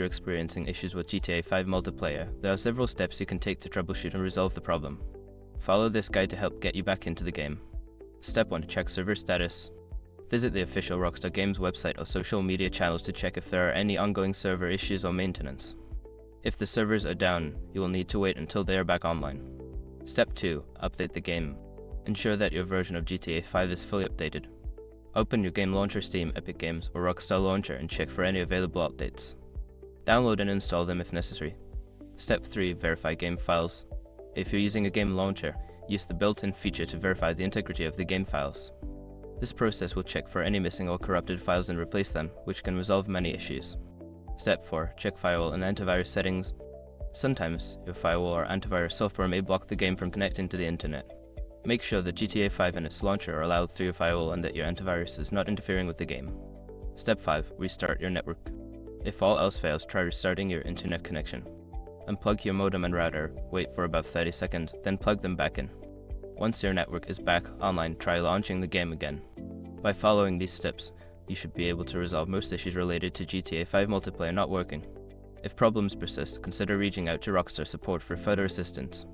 you're experiencing issues with GTA 5 multiplayer, there are several steps you can take to troubleshoot and resolve the problem. Follow this guide to help get you back into the game. Step 1. Check server status. Visit the official Rockstar Games website or social media channels to check if there are any ongoing server issues or maintenance. If the servers are down, you will need to wait until they are back online. Step 2. Update the game. Ensure that your version of GTA 5 is fully updated. Open your game launcher, Steam, Epic Games, or Rockstar Launcher and check for any available updates. Download and install them if necessary. Step 3. Verify game files. If you're using a game launcher, use the built-in feature to verify the integrity of the game files. This process will check for any missing or corrupted files and replace them, which can resolve many issues. Step 4. Check firewall and antivirus settings. Sometimes, your firewall or antivirus software may block the game from connecting to the internet. Make sure that GTA 5 and its launcher are allowed through your firewall and that your antivirus is not interfering with the game. Step 5. Restart your network. If all else fails, try restarting your internet connection. Unplug your modem and router, wait for about 30 seconds, then plug them back in. Once your network is back online, try launching the game again. By following these steps, you should be able to resolve most issues related to GTA 5 multiplayer not working. If problems persist, consider reaching out to Rockstar support for further assistance.